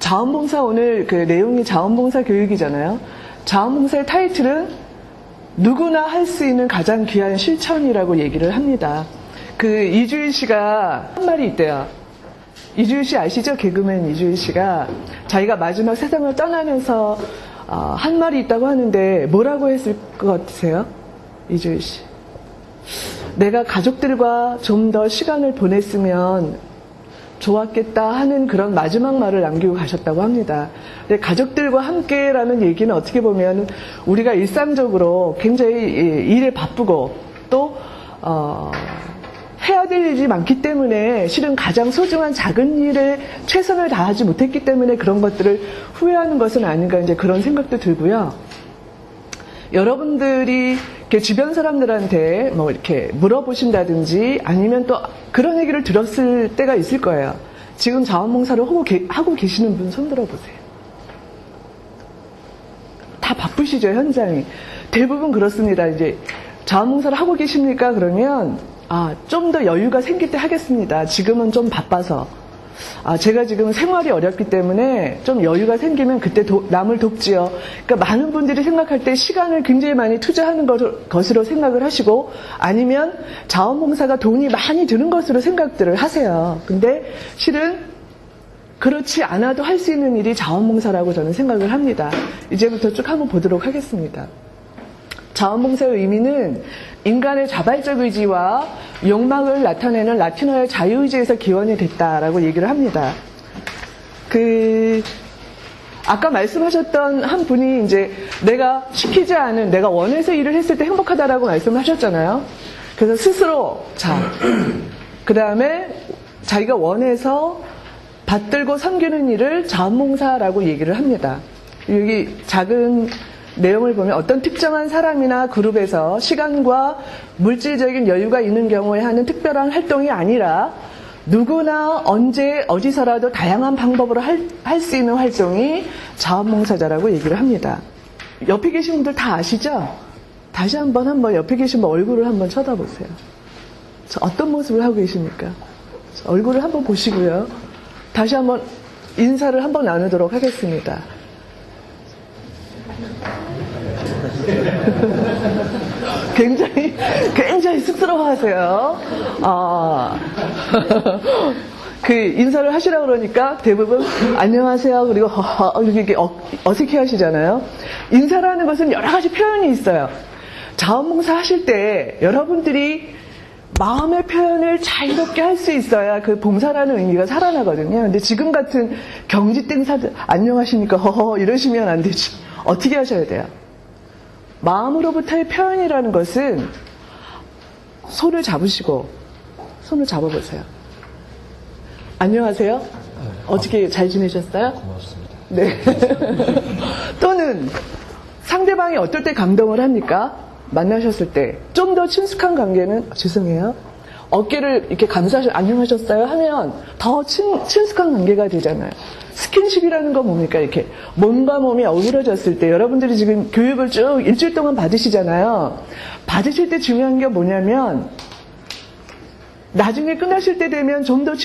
자원봉사 오늘 그 내용이 자원봉사 교육이잖아요. 자원봉사의 타이틀은 누구나 할 수 있는 가장 귀한 실천이라고 얘기를 합니다. 그 이주일 씨가 한 말이 있대요. 이주일 씨 아시죠? 개그맨 이주일 씨가 자기가 마지막 세상을 떠나면서 한 말이 있다고 하는데 뭐라고 했을 것 같으세요? 이주일 씨. 내가 가족들과 좀 더 시간을 보냈으면 좋았겠다 하는 그런 마지막 말을 남기고 가셨다고 합니다. 근데 가족들과 함께라는 얘기는 어떻게 보면 우리가 일상적으로 굉장히 일에 바쁘고 또 해야 될 일이 많기 때문에 실은 가장 소중한 작은 일에 최선을 다하지 못했기 때문에 그런 것들을 후회하는 것은 아닌가 이제 그런 생각도 들고요. 여러분들이 이렇게 주변 사람들한테 뭐 이렇게 물어보신다든지 아니면 또 그런 얘기를 들었을 때가 있을 거예요. 지금 자원봉사를 하고 계시는 분 손 들어보세요. 다 바쁘시죠, 현장이. 대부분 그렇습니다. 이제 자원봉사를 하고 계십니까? 그러면 좀 더 여유가 생길 때 하겠습니다. 지금은 좀 바빠서. 제가 지금 생활이 어렵기 때문에 좀 여유가 생기면 그때 남을 돕지요. 그러니까 많은 분들이 생각할 때 시간을 굉장히 많이 투자하는 것으로 생각을 하시고 아니면 자원봉사가 돈이 많이 드는 것으로 생각들을 하세요. 근데 실은 그렇지 않아도 할 수 있는 일이 자원봉사라고 저는 생각을 합니다. 이제부터 쭉 한번 보도록 하겠습니다. 자원봉사의 의미는 인간의 자발적 의지와 욕망을 나타내는 라틴어의 자유의지에서 기원이 됐다라고 얘기를 합니다. 아까 말씀하셨던 한 분이 이제 내가 시키지 않은, 내가 원해서 일을 했을 때 행복하다라고 말씀을 하셨잖아요. 그래서 스스로, 그 다음에 자기가 원해서 받들고 섬기는 일을 자원봉사라고 얘기를 합니다. 여기 작은 내용을 보면 어떤 특정한 사람이나 그룹에서 시간과 물질적인 여유가 있는 경우에 하는 특별한 활동이 아니라 누구나 언제 어디서라도 다양한 방법으로 할 수 있는 활동이 자원봉사자라고 얘기를 합니다. 옆에 계신 분들 다 아시죠? 다시 한번 옆에 계신 분 얼굴을 한번 쳐다보세요. 어떤 모습을 하고 계십니까? 얼굴을 한번 보시고요. 다시 한번 인사를 한번 나누도록 하겠습니다. 굉장히 쑥스러워하세요. 인사를 하시라고 그러니까 대부분 안녕하세요 그리고 이렇게 어색해 하시잖아요. 인사라는 것은 여러 가지 표현이 있어요. 자원봉사 하실 때 여러분들이 마음의 표현을 자유롭게 할 수 있어야 그 봉사라는 의미가 살아나거든요. 근데 지금 같은 경지땡 사들 안녕하십니까 이러시면 안 되죠. 어떻게 하셔야 돼요? 마음으로부터의 표현이라는 것은 손을 잡으시고 손을 잡아보세요. 안녕하세요. 어떻게 잘 지내셨어요? 고맙습니다. 네. 또는 상대방이 어떨 때 감동을 합니까? 만나셨을 때 좀 더 친숙한 관계는 죄송해요. 어깨를 이렇게 안녕하셨어요 하면 더 친숙한 관계가 되잖아요. 스킨십이라는 건 뭡니까? 이렇게 몸과 몸이 어우러졌을 때 여러분들이 지금 교육을 쭉 일주일 동안 받으시잖아요. 받으실 때 중요한 게 뭐냐면 나중에 끝나실 때 되면 좀 더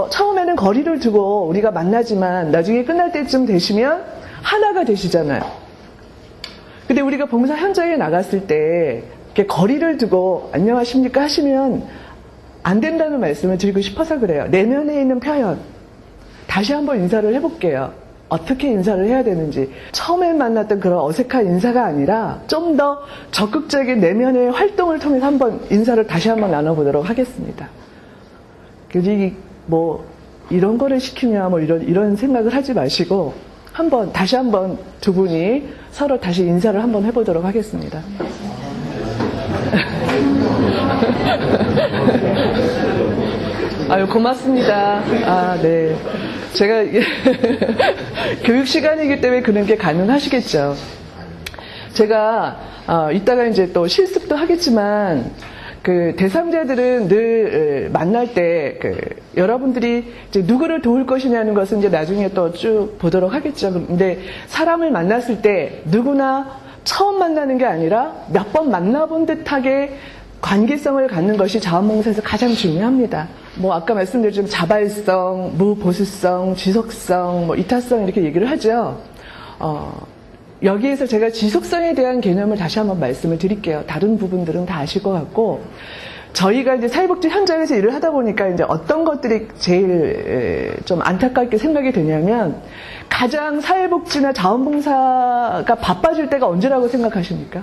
처음에는 거리를 두고 우리가 만나지만 나중에 끝날 때쯤 되시면 하나가 되시잖아요. 근데 우리가 봉사 현장에 나갔을 때 이렇게 거리를 두고 안녕하십니까 하시면 안 된다는 말씀을 드리고 싶어서 그래요. 내면에 있는 표현. 다시 한번 인사를 해볼게요. 어떻게 인사를 해야 되는지. 처음에 만났던 그런 어색한 인사가 아니라 좀 더 적극적인 내면의 활동을 통해서 인사를 다시 한번 나눠보도록 하겠습니다. 뭐 이런 거를 시키냐 뭐 이런 생각을 하지 마시고 다시 한번 두 분이 서로 다시 인사를 한번 해보도록 하겠습니다. 아유, 고맙습니다. 네. 제가 교육 시간이기 때문에 그런 게 가능하시겠죠. 제가 이따가 이제 또 실습도 하겠지만 그 대상자들은 늘 만날 때 여러분들이 이제 누구를 도울 것이냐는 것은 이제 나중에 또 쭉 보도록 하겠죠. 근데 사람을 만났을 때 누구나 처음 만나는 게 아니라 몇 번 만나본 듯하게 관계성을 갖는 것이 자원봉사에서 가장 중요합니다. 뭐 아까 말씀드렸지만 자발성, 무보수성, 지속성, 뭐 이타성 이렇게 얘기를 하죠. 여기에서 제가 지속성에 대한 개념을 다시 한번 말씀을 드릴게요. 다른 부분들은 다 아실 것 같고, 저희가 이제 사회복지 현장에서 일을 하다 보니까 이제 어떤 것들이 제일 좀 안타깝게 생각이 되냐면, 가장 사회복지나 자원봉사가 바빠질 때가 언제라고 생각하십니까?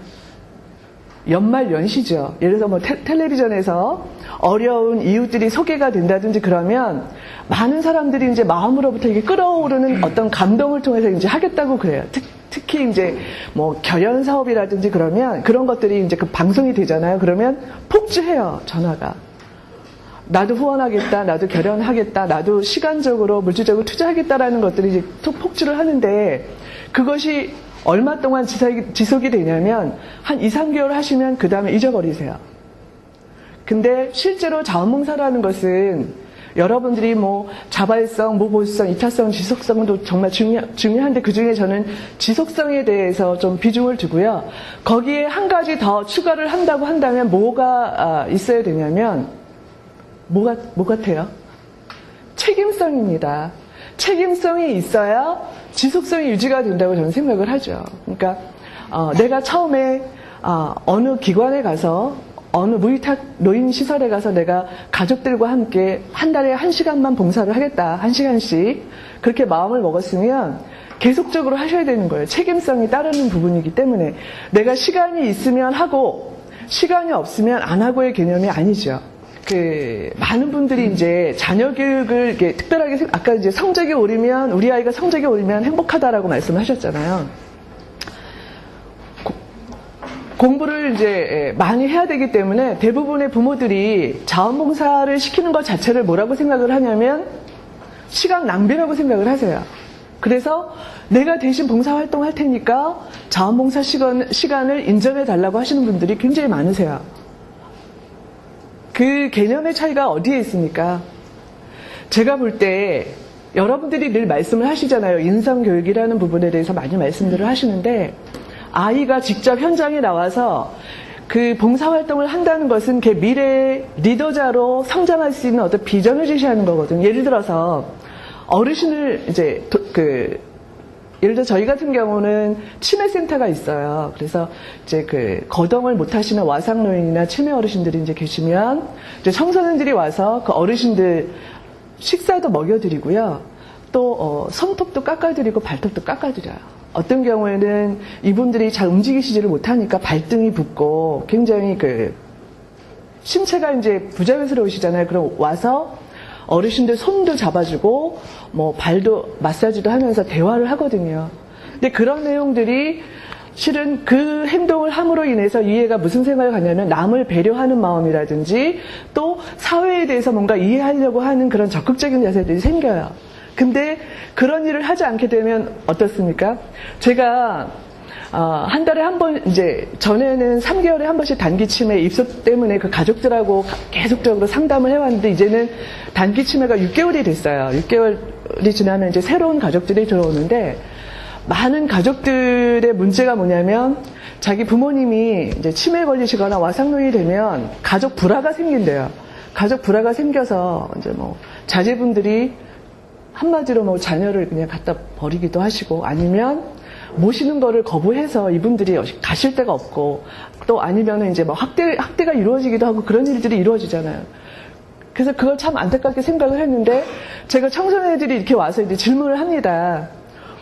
연말 연시죠. 예를 들어서 뭐 텔레비전에서 어려운 이웃들이 소개가 된다든지 그러면 많은 사람들이 이제 마음으로부터 이게 끌어오르는 어떤 감동을 통해서 이제 하겠다고 그래요. 특히 이제 뭐 결연 사업이라든지 그러면 그런 것들이 이제 그 방송이 되잖아요. 그러면 폭주해요, 전화가. 나도 후원하겠다, 나도 결연하겠다, 나도 시간적으로, 물질적으로 투자하겠다라는 것들이 이제 폭주를 하는데, 그것이 얼마 동안 지속이 되냐면 한 2, 3개월 하시면 그 다음에 잊어버리세요. 근데 실제로 자원봉사라는 것은 여러분들이 뭐 자발성, 무보수성, 이타성, 지속성도 정말 중요한데 그중에 저는 지속성에 대해서 좀 비중을 두고요. 거기에 한 가지 더 추가를 한다고 한다면 뭐가 있어야 되냐면 뭐 같아요? 책임성입니다. 책임성이 있어야 지속성이 유지가 된다고 저는 생각을 하죠. 그러니까 내가 처음에 어느 기관에 가서 어느 무위탁 노인 시설에 가서 내가 가족들과 함께 한 달에 1시간만 봉사를 하겠다. 1시간씩 그렇게 마음을 먹었으면 계속적으로 하셔야 되는 거예요. 책임성이 따르는 부분이기 때문에 내가 시간이 있으면 하고 시간이 없으면 안 하고의 개념이 아니죠. 많은 분들이 이제 자녀 교육을 이렇게 특별하게, 아까 이제 성적이 오르면, 우리 아이가 성적이 오르면 행복하다라고 말씀을 하셨잖아요. 공부를 이제 많이 해야 되기 때문에 대부분의 부모들이 자원봉사를 시키는 것 자체를 뭐라고 생각을 하냐면 시간 낭비라고 생각을 하세요. 그래서 내가 대신 봉사활동 할 테니까 자원봉사 시간을 인정해 달라고 하시는 분들이 굉장히 많으세요. 그 개념의 차이가 어디에 있습니까? 제가 볼 때 여러분들이 늘 말씀을 하시잖아요. 인성교육이라는 부분에 대해서 많이 말씀들을 하시는데 아이가 직접 현장에 나와서 그 봉사활동을 한다는 것은 걔 미래의 리더자로 성장할 수 있는 어떤 비전을 제시하는 거거든요. 예를 들어서 어르신을 이제 예를 들어 저희 같은 경우는 치매센터가 있어요. 그래서 이제 거동을 못 하시는 와상노인이나 치매 어르신들이 이제 계시면 이제 청소년들이 와서 그 어르신들 식사도 먹여드리고요. 또 손톱도 깎아드리고 발톱도 깎아드려요. 어떤 경우에는 이분들이 잘 움직이시지를 못하니까 발등이 붓고 굉장히 신체가 이제 부자연스러우시잖아요. 그럼 와서 어르신들 손도 잡아주고 뭐 발도 마사지도 하면서 대화를 하거든요. 근데 그런 내용들이 실은 그 행동을 함으로 인해서 이 애가 무슨 생각을 갖냐면 남을 배려하는 마음이라든지 또 사회에 대해서 뭔가 이해하려고 하는 그런 적극적인 자세들이 생겨요. 근데 그런 일을 하지 않게 되면 어떻습니까? 제가 한 달에 한 번, 이제 전에는 3개월에 한 번씩 단기 치매 입소 때문에 그 가족들하고 계속적으로 상담을 해왔는데 이제는 단기 치매가 6개월이 됐어요. 6개월이 지나면 이제 새로운 가족들이 들어오는데 많은 가족들의 문제가 뭐냐면 자기 부모님이 이제 치매에 걸리시거나 와상노인이 되면 가족 불화가 생긴대요. 가족 불화가 생겨서 이제 뭐 자제분들이 한마디로 뭐 자녀를 그냥 갖다 버리기도 하시고 아니면 모시는 거를 거부해서 이분들이 가실 데가 없고 또 아니면은 이제 뭐 학대가 이루어지기도 하고 그런 일들이 이루어지잖아요. 그래서 그걸 참 안타깝게 생각을 했는데 제가 청소년들이 이렇게 와서 이제 질문을 합니다.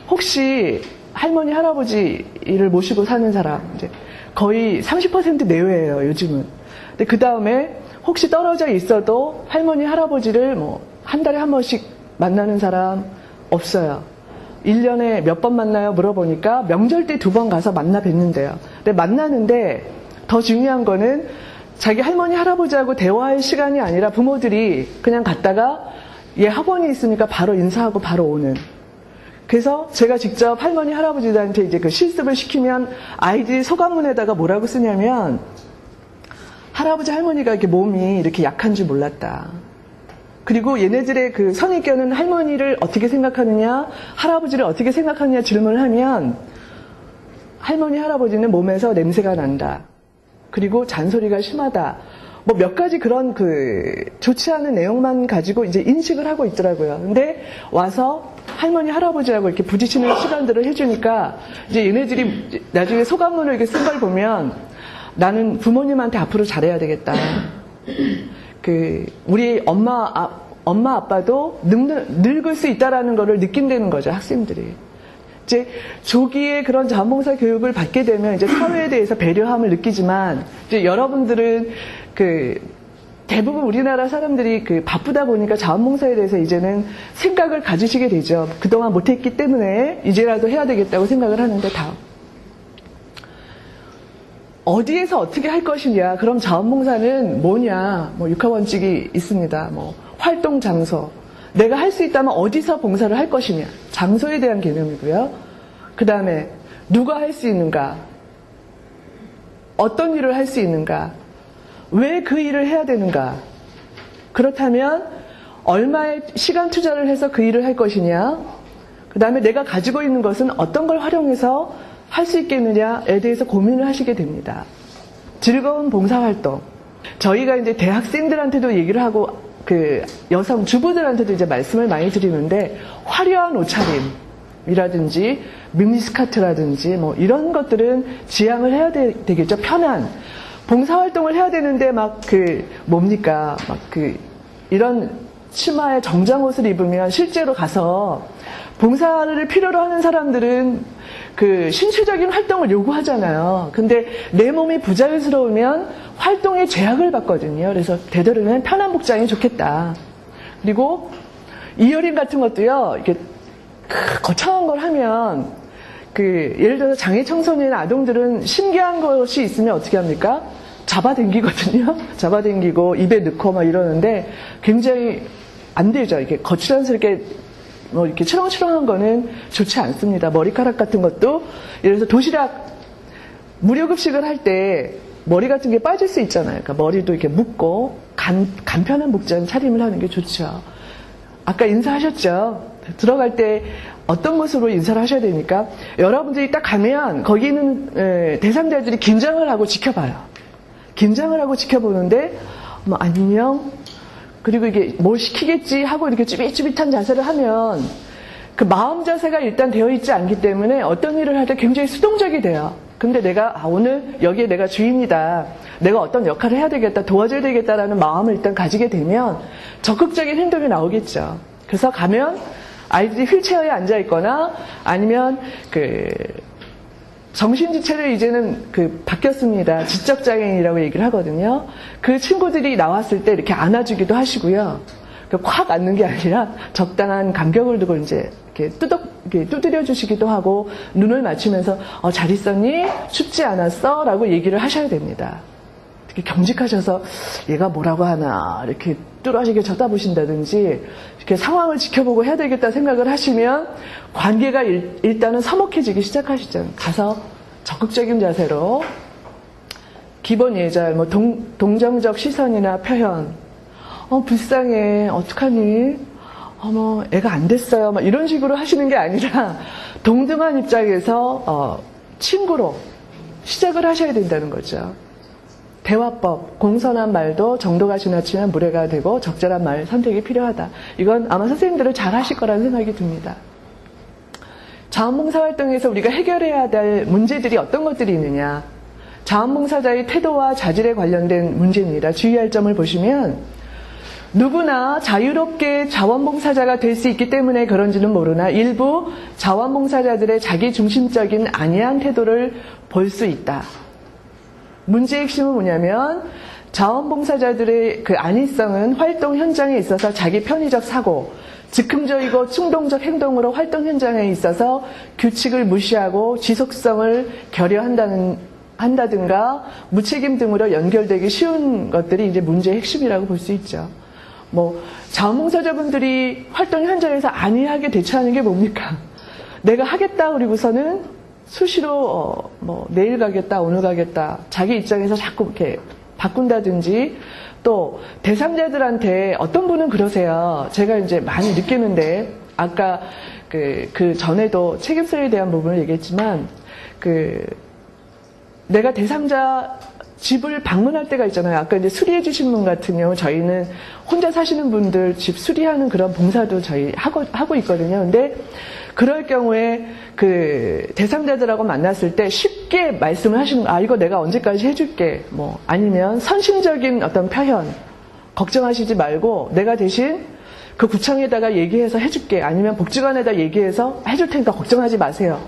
혹시 할머니, 할아버지를 모시고 사는 사람 이제 거의 30% 내외예요, 요즘은. 근데 그 다음에 혹시 떨어져 있어도 할머니, 할아버지를 뭐 한 달에 한 번씩 만나는 사람 없어요. 1년에 몇 번 만나요? 물어보니까 명절 때 2번 가서 만나 뵙는데요. 근데 만나는데 더 중요한 거는 자기 할머니, 할아버지하고 대화할 시간이 아니라 부모들이 그냥 갔다가 얘 학원이 있으니까 바로 인사하고 바로 오는. 그래서 제가 직접 할머니, 할아버지들한테 이제 그 실습을 시키면 아이들이 소감문에다가 뭐라고 쓰냐면 할아버지, 할머니가 이렇게 몸이 이렇게 약한 줄 몰랐다. 그리고 얘네들의 그 선입견은 할머니를 어떻게 생각하느냐, 할아버지를 어떻게 생각하느냐 질문을 하면 할머니, 할아버지는 몸에서 냄새가 난다. 그리고 잔소리가 심하다. 뭐 몇 가지 그런 좋지 않은 내용만 가지고 이제 인식을 하고 있더라고요. 근데 와서 할머니, 할아버지하고 이렇게 부딪히는 시간들을 해주니까 이제 얘네들이 나중에 소감문을 이렇게 쓴 걸 보면 나는 부모님한테 앞으로 잘해야 되겠다. 우리 엄마, 아빠도 늙을 수 있다라는 거를 느낀다는 거죠, 학생들이. 이제 조기에 그런 자원봉사 교육을 받게 되면 이제 사회에 대해서 배려함을 느끼지만 이제 여러분들은 대부분 우리나라 사람들이 바쁘다 보니까 자원봉사에 대해서 이제는 생각을 가지시게 되죠. 그동안 못했기 때문에 이제라도 해야 되겠다고 생각을 하는데 어디에서 어떻게 할 것이냐. 그럼 자원봉사는 뭐냐. 뭐 육하원칙이 있습니다. 뭐 활동 장소. 내가 할 수 있다면 어디서 봉사를 할 것이냐. 장소에 대한 개념이고요. 그 다음에 누가 할 수 있는가. 어떤 일을 할 수 있는가. 왜 그 일을 해야 되는가? 그렇다면 얼마의 시간 투자를 해서 그 일을 할 것이냐? 그 다음에 내가 가지고 있는 것은 어떤 걸 활용해서 할 수 있겠느냐에 대해서 고민을 하시게 됩니다. 즐거운 봉사활동. 저희가 이제 대학생들한테도 얘기를 하고 여성 주부들한테도 이제 말씀을 많이 드리는데 화려한 옷차림이라든지 미니스커트라든지 뭐 이런 것들은 지양을 해야 되겠죠. 편한. 봉사활동을 해야 되는데 이런 치마에 정장옷을 입으면 실제로 가서 봉사를 필요로 하는 사람들은 신체적인 활동을 요구하잖아요. 근데 내 몸이 부자연스러우면 활동에 제약을 받거든요. 그래서 되도록이면 편한 복장이 좋겠다. 그리고 이어링 같은 것도요, 이렇게 거창한 걸 하면 예를 들어서 장애 청소년 아동들은 신기한 것이 있으면 어떻게 합니까? 잡아당기거든요. 잡아당기고 입에 넣고 막 이러는데 굉장히 안 되죠. 이렇게 거칠한스럽게 이렇게 치렁치렁한 거는 좋지 않습니다. 머리카락 같은 것도 예를 들어서 도시락 무료급식을 할 때 머리 같은 게 빠질 수 있잖아요. 그러니까 머리도 이렇게 묶고 간편한 복장 차림을 하는 게 좋죠. 아까 인사하셨죠? 들어갈 때 어떤 모습으로 인사를 하셔야 되니까 여러분들이 딱 가면 거기 있는 대상자들이 긴장을 하고 지켜봐요. 긴장을 하고 지켜보는데 안녕 그리고 이게 뭘 시키겠지 하고 이렇게 쭈삣쭈삣한 자세를 하면 그 마음 자세가 일단 되어 있지 않기 때문에 어떤 일을 할 때 굉장히 수동적이 돼요. 근데 내가 오늘 여기에 내가 주인이다. 내가 어떤 역할을 해야 되겠다. 도와줘야 되겠다라는 마음을 일단 가지게 되면 적극적인 행동이 나오겠죠. 그래서 가면 아이들이 휠체어에 앉아 있거나 아니면 정신지체를 이제는 바뀌었습니다. 지적장애인이라고 얘기를 하거든요. 그 친구들이 나왔을 때 이렇게 안아주기도 하시고요. 콱 앉는 게 아니라 적당한 간격을 두고 이제 이렇게 두드려 주시기도 하고 눈을 맞추면서 잘 있었니? 춥지 않았어? 라고 얘기를 하셔야 됩니다. 특히 경직하셔서 얘가 뭐라고 하나 이렇게 뚜렷하게 쳐다보신다든지 이렇게 상황을 지켜보고 해야 되겠다 생각을 하시면 관계가 일단은 서먹해지기 시작하시죠. 가서 적극적인 자세로 기본 예절, 동정적 시선이나 표현, 불쌍해, 어떡하니? 애가 안 됐어요. 이런 식으로 하시는 게 아니라 동등한 입장에서 친구로 시작을 하셔야 된다는 거죠. 대화법, 공손한 말도 정도가 지나치면 무례가 되고 적절한 말 선택이 필요하다. 이건 아마 선생님들은 잘 하실 거라는 생각이 듭니다. 자원봉사활동에서 우리가 해결해야 될 문제들이 어떤 것들이 있느냐. 자원봉사자의 태도와 자질에 관련된 문제입니다. 주의할 점을 보시면 누구나 자유롭게 자원봉사자가 될 수 있기 때문에 그런지는 모르나 일부 자원봉사자들의 자기중심적인 안이한 태도를 볼 수 있다. 문제의 핵심은 뭐냐면 자원봉사자들의 안이성은 활동 현장에 있어서 자기 편의적 사고, 즉흥적이고 충동적 행동으로 활동 현장에 있어서 규칙을 무시하고 지속성을 결여한다든가 무책임 등으로 연결되기 쉬운 것들이 이제 문제의 핵심이라고 볼 수 있죠. 자원봉사자분들이 활동 현장에서 안이하게 대처하는 게 뭡니까? 내가 하겠다 그리고서는 수시로 내일 가겠다, 오늘 가겠다, 자기 입장에서 자꾸 이렇게 바꾼다든지, 또 대상자들한테 어떤 분은 그러세요. 제가 이제 많이 느끼는데 아까 그 전에도 책임성에 대한 부분을 얘기했지만 내가 대상자 집을 방문할 때가 있잖아요. 아까 이제 수리해 주신 분 같은 경우 저희는 혼자 사시는 분들 집 수리하는 그런 봉사도 저희 하고 있거든요. 근데 그럴 경우에 그 대상자들하고 만났을 때 쉽게 말씀을 하시는 거, 이거 내가 언제까지 해줄게. 뭐, 아니면 선심적인 어떤 표현, 걱정하시지 말고 내가 대신 그 구청에다가 얘기해서 해줄게. 아니면 복지관에다 얘기해서 해줄 테니까 걱정하지 마세요.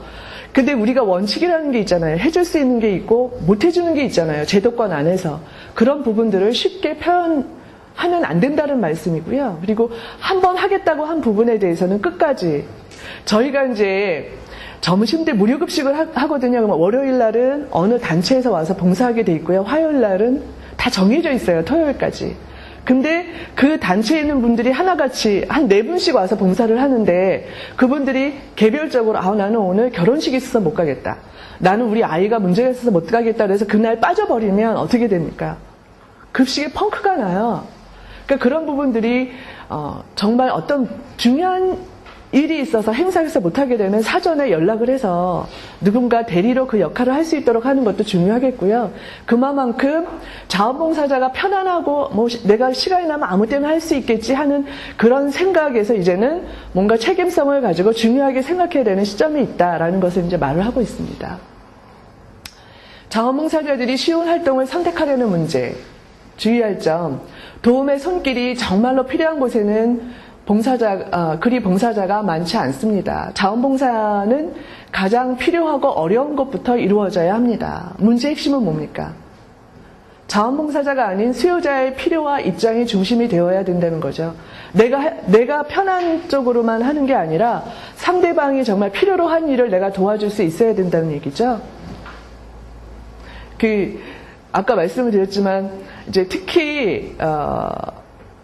근데 우리가 원칙이라는 게 있잖아요. 해줄 수 있는 게 있고 못 해주는 게 있잖아요. 제도권 안에서. 그런 부분들을 쉽게 표현하면 안 된다는 말씀이고요. 그리고 한번 하겠다고 한 부분에 대해서는 끝까지. 저희가 이제 점심때 무료급식을 하거든요. 그럼 월요일 날은 어느 단체에서 와서 봉사하게 돼 있고요. 화요일 날은 다 정해져 있어요. 토요일까지. 근데 그 단체에 있는 분들이 하나같이 한 4분씩 와서 봉사를 하는데 그분들이 개별적으로 나는 오늘 결혼식이 있어서 못 가겠다. 나는 우리 아이가 문제가 있어서 못 가겠다. 그래서 그날 빠져버리면 어떻게 됩니까? 급식에 펑크가 나요. 그러니까 그런 부분들이 정말 어떤 중요한 일이 있어서 행사에서 못하게 되면 사전에 연락을 해서 누군가 대리로 그 역할을 할 수 있도록 하는 것도 중요하겠고요. 그만큼 자원봉사자가 편안하고 뭐 내가 시간이 나면 아무 때나 할 수 있겠지 하는 그런 생각에서 이제는 뭔가 책임성을 가지고 중요하게 생각해야 되는 시점이 있다라는 것을 이제 말을 하고 있습니다. 자원봉사자들이 쉬운 활동을 선택하려는 문제, 주의할 점, 도움의 손길이 정말로 필요한 곳에는 그리 봉사자가 많지 않습니다. 자원봉사는 가장 필요하고 어려운 것부터 이루어져야 합니다. 문제의 핵심은 뭡니까? 자원봉사자가 아닌 수요자의 필요와 입장이 중심이 되어야 된다는 거죠. 내가 편한 쪽으로만 하는 게 아니라 상대방이 정말 필요로 한 일을 내가 도와줄 수 있어야 된다는 얘기죠. 아까 말씀을 드렸지만, 이제 특히,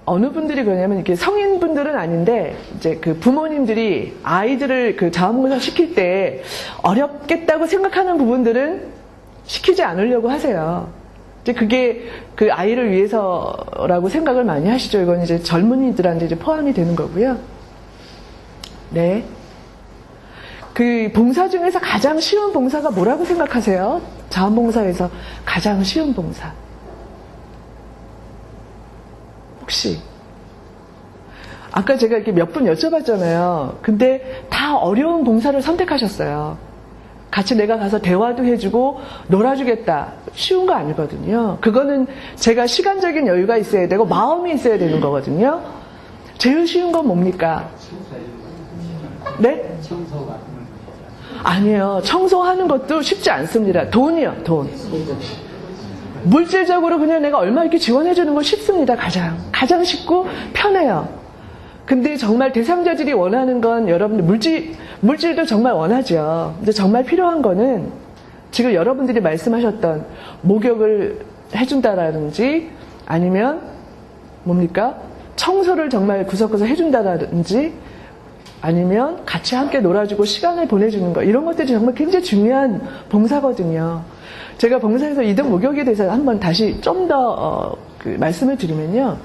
어느 분들이 그러냐면 이렇게 성인분들은 아닌데 이제 그 부모님들이 아이들을 그 자원봉사 시킬 때 어렵겠다고 생각하는 부분들은 시키지 않으려고 하세요. 이제 그게 그 아이를 위해서라고 생각을 많이 하시죠. 이건 이제 젊은이들한테 이제 포함이 되는 거고요. 네. 그 봉사 중에서 가장 쉬운 봉사가 뭐라고 생각하세요? 자원봉사에서 가장 쉬운 봉사. 혹시 아까 제가 이렇게 몇 분 여쭤봤잖아요. 근데 다 어려운 봉사를 선택하셨어요. 같이 내가 가서 대화도 해주고 놀아주겠다. 쉬운 거 아니거든요. 그거는 제가 시간적인 여유가 있어야 되고 마음이 있어야 되는 거거든요. 제일 쉬운 건 뭡니까? 네? 아니에요. 청소하는 것도 쉽지 않습니다. 돈이요, 돈. 물질적으로 그냥 내가 얼마 이렇게 지원해주는 건 쉽습니다. 가장 쉽고 편해요. 근데 정말 대상자들이 원하는 건 여러분들 물질도 정말 원하죠. 근데 정말 필요한 거는 지금 여러분들이 말씀하셨던 목욕을 해준다라든지 아니면 뭡니까? 청소를 정말 구석구석 해준다라든지 아니면 같이 함께 놀아주고 시간을 보내주는 거 이런 것들이 정말 굉장히 중요한 봉사거든요. 제가 봉사에서 이동 목욕에 대해서 한번 다시 좀 더 말씀을 드리면요.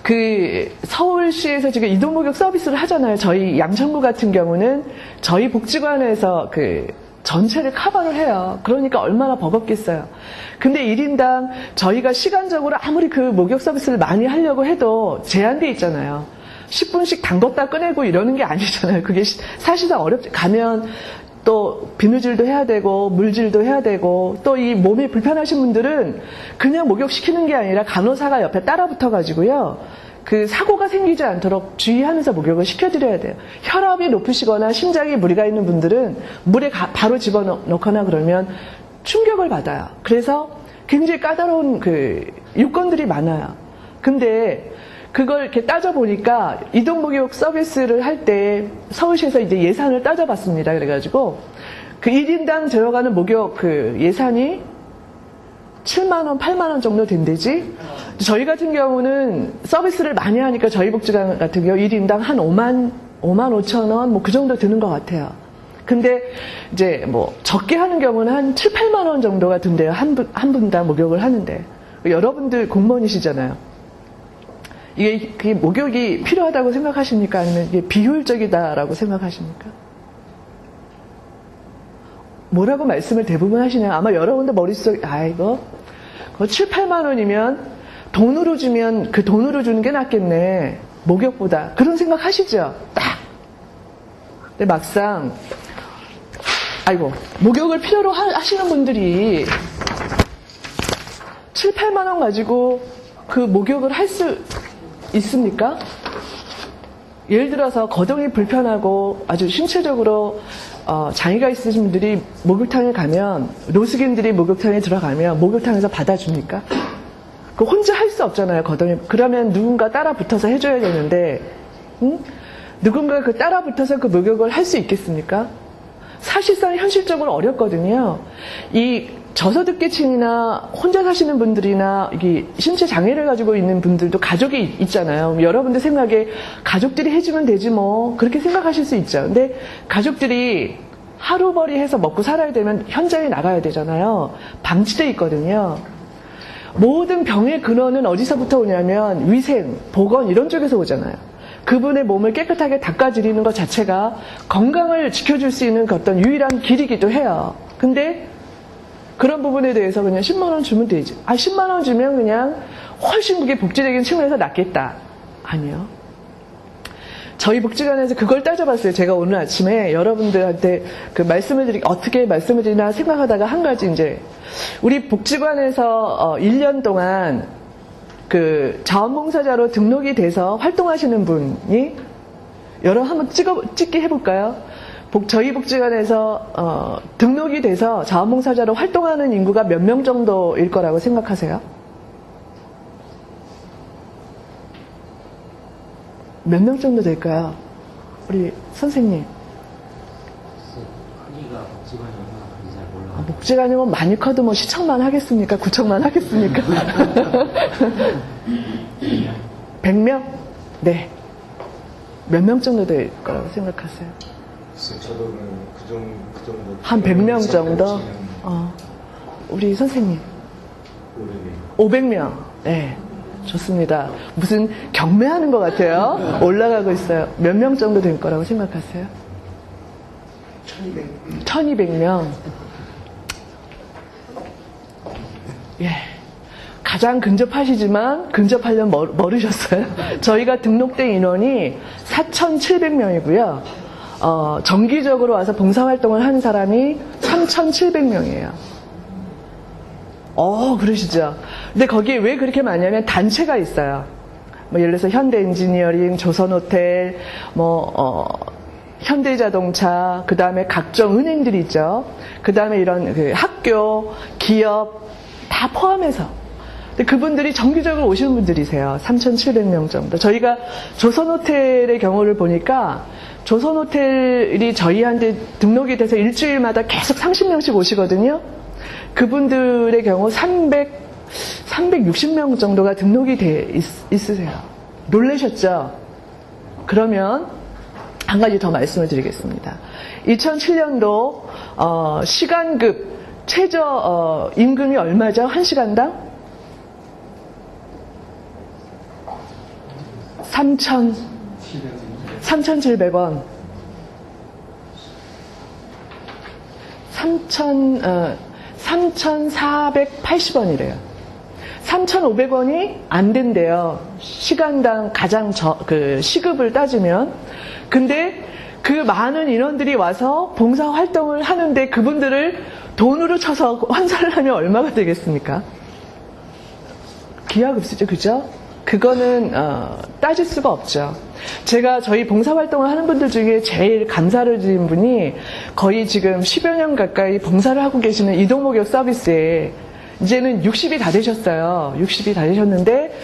그 서울시에서 지금 이동 목욕 서비스를 하잖아요. 저희 양천구 같은 경우는 저희 복지관에서 그 전체를 커버를 해요. 그러니까 얼마나 버겁겠어요. 근데 1인당 저희가 시간적으로 아무리 그 목욕 서비스를 많이 하려고 해도 제한돼 있잖아요. 10분씩 담궜다 꺼내고 이러는 게 아니잖아요. 그게 사실상 어렵지. 가면 또 비누질도 해야 되고 물질도 해야 되고 또 이 몸이 불편하신 분들은 그냥 목욕시키는 게 아니라 간호사가 옆에 따라 붙어가지고요. 그 사고가 생기지 않도록 주의하면서 목욕을 시켜드려야 돼요. 혈압이 높으시거나 심장에 무리가 있는 분들은 물에 바로 집어넣거나 그러면 충격을 받아요. 그래서 굉장히 까다로운 그 요건들이 많아요. 근데 그걸 이렇게 따져보니까 이동목욕 서비스를 할 때 서울시에서 이제 예산을 따져봤습니다. 그래가지고 그 1인당 들어가는 목욕 그 예산이 7만원, 8만원 정도 된대지. 저희 같은 경우는 서비스를 많이 하니까 저희 복지관 같은 경우 1인당 한 5만 5천 원 뭐 그 정도 드는 것 같아요. 근데 이제 뭐 적게 하는 경우는 한 7, 8만 원 정도가 든대요. 한 분당 목욕을 하는데. 여러분들 공무원이시잖아요. 그게 목욕이 필요하다고 생각하십니까? 아니면 이게 비효율적이다라고 생각하십니까? 뭐라고 말씀을 대부분 하시나요? 아마 여러분도 머릿속에, 아이고, 그거 7, 8만 원이면 돈으로 주면 그 돈으로 주는 게 낫겠네. 목욕보다. 그런 생각 하시죠? 딱. 근데 막상, 아이고, 목욕을 필요로 하시는 분들이 7, 8만 원 가지고 그 목욕을 할 수 있습니까? 예를 들어서 거동이 불편하고 아주 신체적으로 장애가 있으신 분들이 목욕탕에 가면, 노숙인들이 목욕탕에 들어가면 목욕탕에서 받아줍니까? 그 혼자 할 수 없잖아요, 거동이. 그러면 누군가 따라 붙어서 해줘야 되는데, 응? 누군가 그 따라 붙어서 그 목욕을 할 수 있겠습니까? 사실상 현실적으로 어렵거든요. 이 저소득계층이나 혼자 사시는 분들이나 이게 신체 장애를 가지고 있는 분들도 가족이 있잖아요. 여러분들 생각에 가족들이 해주면 되지 뭐 그렇게 생각하실 수 있죠. 근데 가족들이 하루벌이 해서 먹고 살아야 되면 현장에 나가야 되잖아요. 방치돼 있거든요. 모든 병의 근원은 어디서부터 오냐면 위생, 보건 이런 쪽에서 오잖아요. 그분의 몸을 깨끗하게 닦아드리는 것 자체가 건강을 지켜줄 수 있는 어떤 유일한 길이기도 해요. 근데 그런 부분에 대해서 그냥 10만 원 주면 되지. 10만 원 주면 그냥 훨씬 그게 복지적인 측면에서 낫겠다. 아니요. 저희 복지관에서 그걸 따져봤어요. 제가 오늘 아침에 여러분들한테 어떻게 말씀을 드리나 생각하다가 한 가지 이제, 우리 복지관에서 1년 동안 그 자원봉사자로 등록이 돼서 활동하시는 분이 한번 찍기 해볼까요? 저희 복지관에서 등록이 돼서 자원봉사자로 활동하는 인구가 몇 명 정도일 거라고 생각하세요? 몇 명 정도 될까요? 우리 선생님. 크기가 복지관이 얼마나 큰지 잘 몰라요. 복지관이면 많이 커도 뭐 시청만 하겠습니까? 9천만 하겠습니까? 100명? 네. 몇 명 정도 될 거라고 생각하세요? 저도 그 정도. 한 100명 정도? 우리 선생님. 500명. 네. 좋습니다. 무슨 경매하는 것 같아요. 올라가고 있어요. 몇 명 정도 될 거라고 생각하세요? 1200명. 예. 가장 근접하시지만 근접하려면 멀으셨어요. 저희가 등록된 인원이 4,700명이고요. 정기적으로 와서 봉사활동을 하는 사람이 3,700명이에요. 그러시죠. 근데 거기에 왜 그렇게 많냐면 단체가 있어요. 뭐 예를 들어서 현대엔지니어링, 조선호텔, 현대자동차, 그 다음에 각종 은행들이 있죠. 그 다음에 이런 학교, 기업 다 포함해서. 근데 그분들이 정기적으로 오시는 분들이세요. 3,700명 정도. 저희가 조선호텔의 경우를 보니까 조선호텔이 저희한테 등록이 돼서 일주일마다 계속 30명씩 오시거든요. 그분들의 경우 360명 정도가 등록이 돼 있으세요. 놀라셨죠? 그러면 한 가지 더 말씀을 드리겠습니다. 2007년도 시간급 최저 임금이 얼마죠? 1시간당? 3,700원. 3,480원이래요. 3,500원이 안 된대요. 시간당 가장 시급을 따지면. 근데 그 많은 인원들이 와서 봉사활동을 하는데 그분들을 돈으로 쳐서 환산을 하면 얼마가 되겠습니까? 기하급수죠, 그죠? 그거는 따질 수가 없죠. 제가 저희 봉사활동을 하는 분들 중에 제일 감사를 드린 분이 거의 지금 10여 년 가까이 봉사를 하고 계시는 이동목욕 서비스에 이제는 60이 다 되셨어요. 60이 다 되셨는데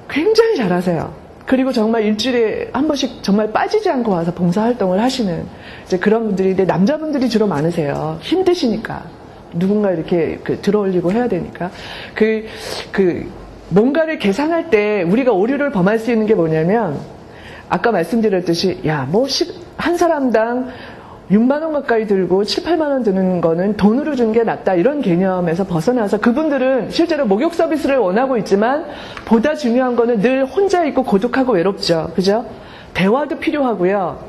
굉장히 잘하세요. 그리고 정말 일주일에 한 번씩 정말 빠지지 않고 와서 봉사활동을 하시는 이제 그런 분들인데 남자분들이 주로 많으세요. 힘드시니까. 누군가 이렇게 들어올리고 해야 되니까. 뭔가를 계산할 때 우리가 오류를 범할 수 있는 게 뭐냐면 아까 말씀드렸듯이 한 사람당 6만 원 가까이 들고 7, 8만 원 드는 거는 돈으로 주는 게 낫다 이런 개념에서 벗어나서 그분들은 실제로 목욕 서비스를 원하고 있지만 보다 중요한 거는 늘 혼자 있고 고독하고 외롭죠. 그죠? 대화도 필요하고요.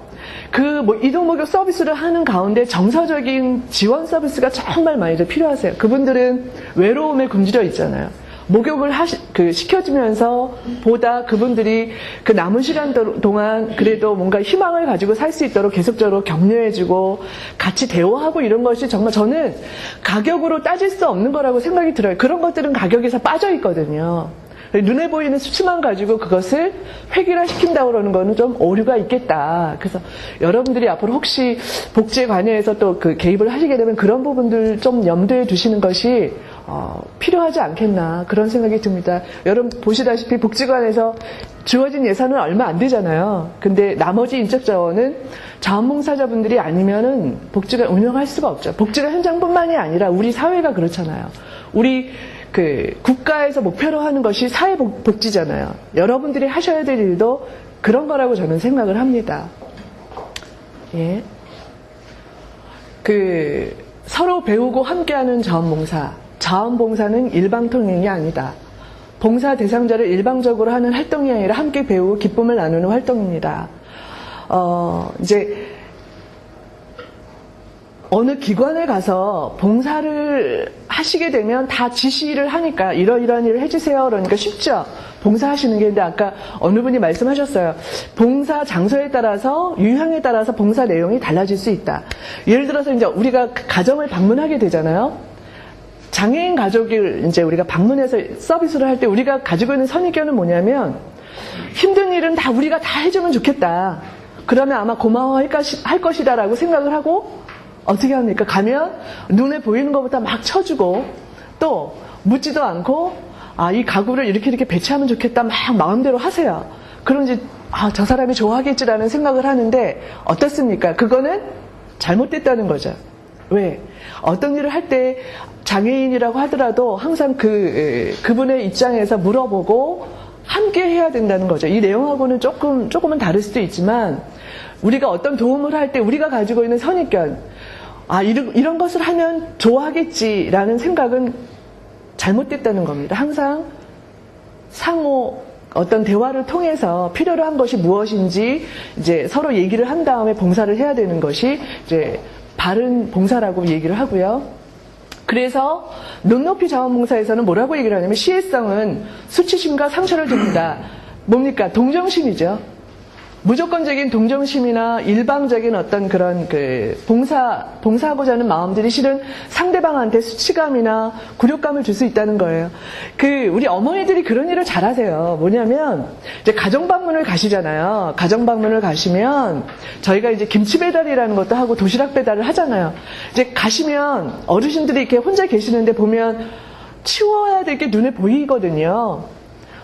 뭐 이동목욕 서비스를 하는 가운데 정서적인 지원 서비스가 정말 많이들 필요하세요. 그분들은 외로움에 굶주려 있잖아요. 목욕을 시켜주면서 보다 그분들이 그 남은 시간 동안 그래도 뭔가 희망을 가지고 살 수 있도록 계속적으로 격려해주고 같이 대화하고 이런 것이 정말 저는 가격으로 따질 수 없는 거라고 생각이 들어요. 그런 것들은 가격에서 빠져 있거든요. 눈에 보이는 수치만 가지고 그것을 획일화시킨다고 그러는 거는 좀 오류가 있겠다. 그래서 여러분들이 앞으로 혹시 복지에 관해서 또 그 개입을 하시게 되면 그런 부분들 좀 염두에 두시는 것이 필요하지 않겠나 그런 생각이 듭니다. 여러분 보시다시피 복지관에서 주어진 예산은 얼마 안 되잖아요. 근데 나머지 인적 자원은 자원봉사자분들이 아니면은 복지관 운영할 수가 없죠. 복지관 현장뿐만이 아니라 우리 사회가 그렇잖아요. 우리 국가에서 목표로 하는 것이 사회복지잖아요. 여러분들이 하셔야 될 일도 그런 거라고 저는 생각을 합니다. 예. 서로 배우고 함께하는 자원봉사. 자원봉사는 일방통행이 아니다. 봉사 대상자를 일방적으로 하는 활동이 아니라 함께 배우고 기쁨을 나누는 활동입니다. 이제, 어느 기관에 가서 봉사를 하시게 되면 다 지시를 하니까 이러이러한 일을 해주세요. 그러니까 쉽죠. 봉사하시는 게. 근데 아까 어느 분이 말씀하셨어요. 봉사 장소에 따라서 유형에 따라서 봉사 내용이 달라질 수 있다. 예를 들어서 이제 우리가 가정을 방문하게 되잖아요. 장애인 가족을 이제 우리가 방문해서 서비스를 할 때 우리가 가지고 있는 선입견은 뭐냐면 힘든 일은 다 우리가 다 해주면 좋겠다. 그러면 아마 고마워할 것이다라고 생각을 하고 어떻게 합니까? 가면 눈에 보이는 것보다 막 쳐주고 또 묻지도 않고 이 가구를 이렇게 배치하면 좋겠다 막 마음대로 하세요. 그런지 저 사람이 좋아하겠지라는 생각을 하는데 어떻습니까? 그거는 잘못됐다는 거죠. 왜? 어떤 일을 할 때 장애인이라고 하더라도 항상 그분의 입장에서 물어보고 함께 해야 된다는 거죠. 이 내용하고는 조금은 다를 수도 있지만 우리가 어떤 도움을 할 때 우리가 가지고 있는 선입견, 이런 것을 하면 좋아하겠지라는 생각은 잘못됐다는 겁니다. 항상 상호 어떤 대화를 통해서 필요로 한 것이 무엇인지 이제 서로 얘기를 한 다음에 봉사를 해야 되는 것이 이제 바른 봉사라고 얘기를 하고요. 그래서 눈높이 자원봉사에서는 뭐라고 얘기를 하냐면 시혜성은 수치심과 상처를 줍니다. 뭡니까? 동정심이죠. 무조건적인 동정심이나 일방적인 어떤 그런 봉사하고자 하는 마음들이 실은 상대방한테 수치감이나 굴욕감을 줄 수 있다는 거예요. 우리 어머니들이 그런 일을 잘 하세요. 뭐냐면, 이제 가정방문을 가시잖아요. 가정방문을 가시면, 저희가 이제 김치 배달이라는 것도 하고 도시락 배달을 하잖아요. 이제 가시면 어르신들이 이렇게 혼자 계시는데 보면 치워야 될 게 눈에 보이거든요.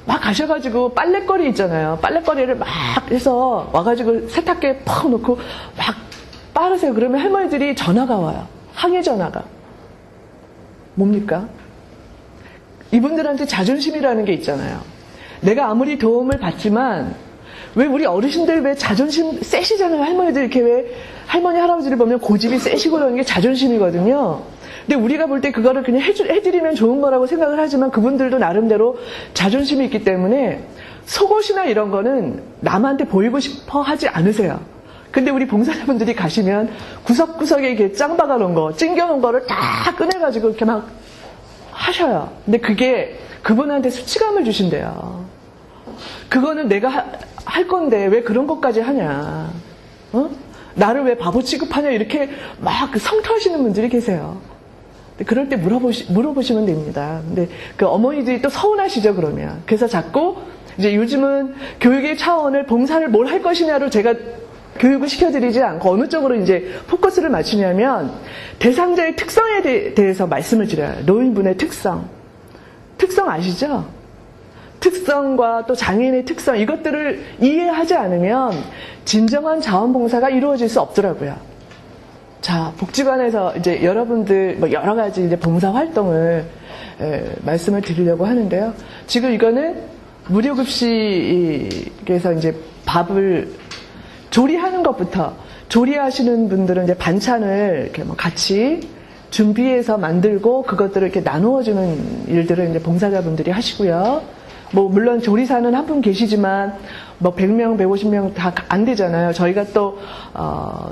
막 가셔가지고 빨랫거리 있잖아요. 빨랫거리를 막 해서 와가지고 세탁기에 퍽 놓고 막 빠르세요. 그러면 할머니들이 전화가 와요. 항의 전화가. 뭡니까? 이분들한테 자존심이라는 게 있잖아요. 내가 아무리 도움을 받지만 왜 우리 어르신들 왜 자존심 세시잖아요. 할머니들 이렇게 왜 할머니 할아버지를 보면 고집이 세시고 그러는 게 자존심이거든요. 근데 우리가 볼 때 그거를 그냥 해드리면 좋은 거라고 생각을 하지만 그분들도 나름대로 자존심이 있기 때문에 속옷이나 이런 거는 남한테 보이고 싶어 하지 않으세요. 근데 우리 봉사자분들이 가시면 구석구석에 이렇게 짱 박아놓은 거, 찡겨놓은 거를 다 꺼내가지고 이렇게 막 하셔요. 근데 그게 그분한테 수치감을 주신대요. 그거는 내가 할 건데 왜 그런 것까지 하냐. 나를 왜 바보 취급하냐 이렇게 막 성토하시는 분들이 계세요. 그럴 때 물어보시면 됩니다. 근데 어머니들이 또 서운하시죠, 그러면. 그래서 자꾸 이제 요즘은 교육의 차원을 봉사를 뭘 할 것이냐로 제가 교육을 시켜드리지 않고 어느 쪽으로 이제 포커스를 맞추냐면 대상자의 특성에 대해서 말씀을 드려요. 노인분의 특성. 특성 아시죠? 특성과 또 장애인의 특성, 이것들을 이해하지 않으면 진정한 자원봉사가 이루어질 수 없더라고요. 자, 복지관에서 이제 여러분들 여러 가지 이제 봉사 활동을 말씀을 드리려고 하는데요. 지금 이거는 무료급식에서 이제 밥을 조리하는 것부터 조리하시는 분들은 이제 반찬을 이렇게 같이 준비해서 만들고 그것들을 이렇게 나누어주는 일들을 이제 봉사자분들이 하시고요. 뭐 물론 조리사는 한 분 계시지만 뭐 100명, 150명 다 안 되잖아요. 저희가 또